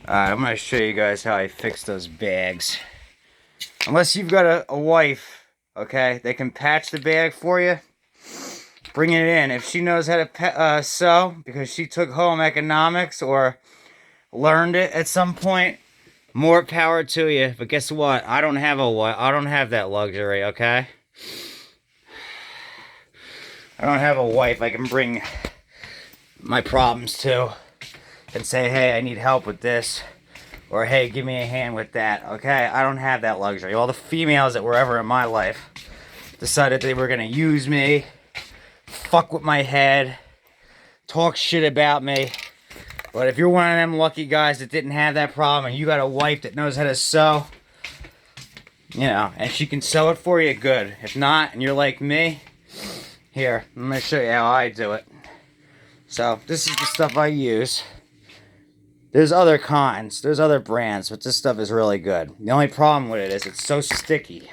Alright, I'm gonna show you guys how I fix those bags. Unless you've got a wife, okay, they can patch the bag for you. Bring it in. If she knows how to sew, because she took home economics or learned it at some point, more power to you. But guess what? I don't have a wife. I don't have that luxury, okay? I don't have a wife I can bring my problems to and say, hey, I need help with this. Or, hey, give me a hand with that, okay? I don't have that luxury. All the females that were ever in my life decided they were going to use me, fuck with my head, talk shit about me. But if you're one of them lucky guys that didn't have that problem and you got a wife that knows how to sew, you know, and she can sew it for you, good. If not, and you're like me, here, I'm going to show you how I do it. So, this is the stuff I use. There's other kinds, there's other brands, but this stuff is really good. The only problem with it is it's so sticky.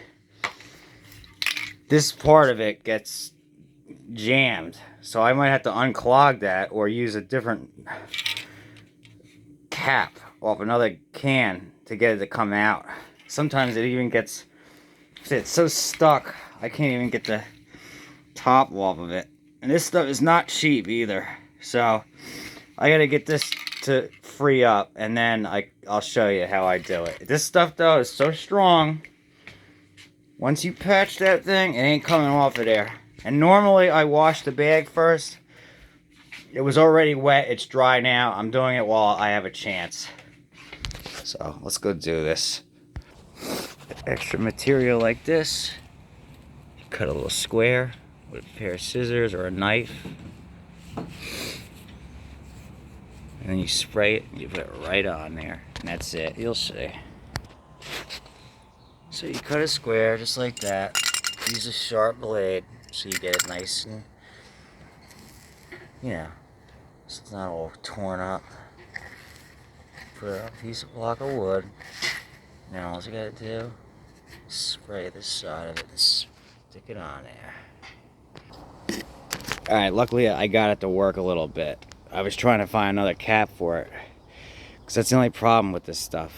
This part of it gets jammed, so I might have to unclog that or use a different cap off another can to get it to come out. Sometimes it even gets, it's so stuck, I can't even get the top off of it. And this stuff is not cheap either, so I gotta get this to free up, and then I'll show you how I do it. This stuff though is so strong. Once you patch that thing, it ain't coming off of there. And normally I wash the bag first. It was already wet, it's dry now. I'm doing it while I have a chance. So let's go do this. Extra material like this. You cut a little square with a pair of scissors or a knife. And then you spray it and you put it right on there. And that's it, you'll see. So you cut a square just like that. Use a sharp blade so you get it nice and, you know, so it's not all torn up. Put it on a piece of block of wood. Now all you gotta do is spray this side of it and stick it on there. Alright, luckily I got it to work a little bit. I was trying to find another cap for it, because that's the only problem with this stuff.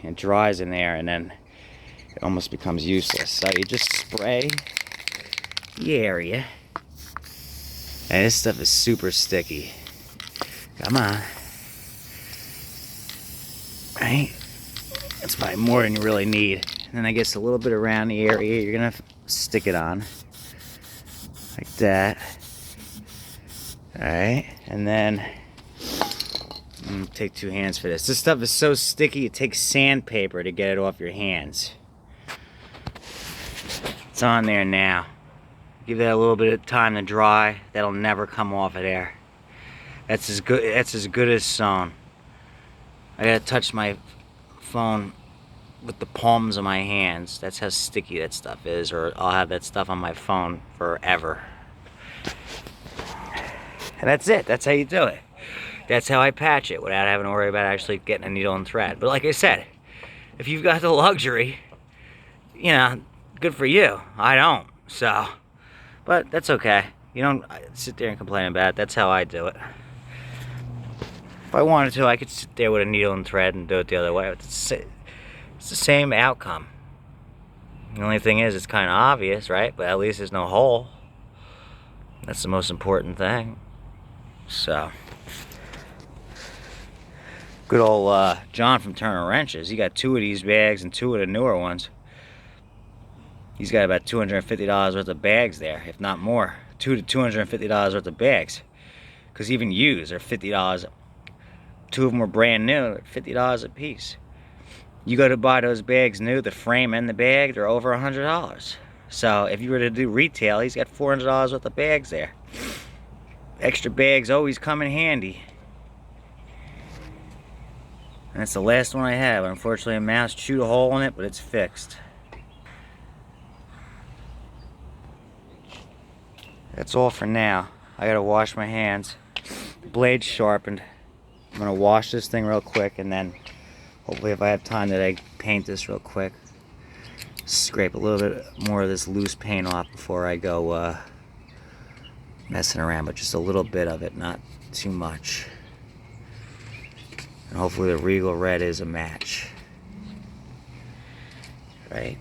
It dries in there and then it almost becomes useless. So you just spray the area. And this stuff is super sticky. Come on. Right? That's probably more than you really need. And then I guess a little bit around the area you're gonna stick it on. Like that. Alright, and then take two hands for this. This stuff is so sticky, it takes sandpaper to get it off your hands. It's on there now. Give that a little bit of time to dry. That'll never come off of there. That's as good as sewn. I gotta touch my phone with the palms of my hands. That's how sticky that stuff is, or I'll have that stuff on my phone forever. And that's it. That's how you do it. That's how I patch it without having to worry about actually getting a needle and thread. But like I said, if you've got the luxury, you know, good for you. I don't. So, but that's okay. You don't sit there and complain about it. That's how I do it. If I wanted to, I could sit there with a needle and thread and do it the other way. It's the same outcome. The only thing is, it's kind of obvious, right? But at least there's no hole. That's the most important thing. So, good old John from Turner Wrenches. He got 2 of these bags and 2 of the newer ones. He's got about $250 worth of bags there, if not more. $200 to $250 worth of bags. Because even used are $50. 2 of them were brand new, they're $50 a piece. You go to buy those bags new, the frame and the bag, they're over $100. So if you were to do retail, he's got $400 worth of bags there. Extra bags always come in handy. And that's the last one I have. Unfortunately, a mouse chewed a hole in it, but it's fixed. That's all for now. I gotta wash my hands. The blade's sharpened. I'm gonna wash this thing real quick, and then hopefully if I have time today, paint this real quick. Scrape a little bit more of this loose paint off before I go messing around, but just a little bit of it, not too much. And hopefully the Regal Red is a match. Right?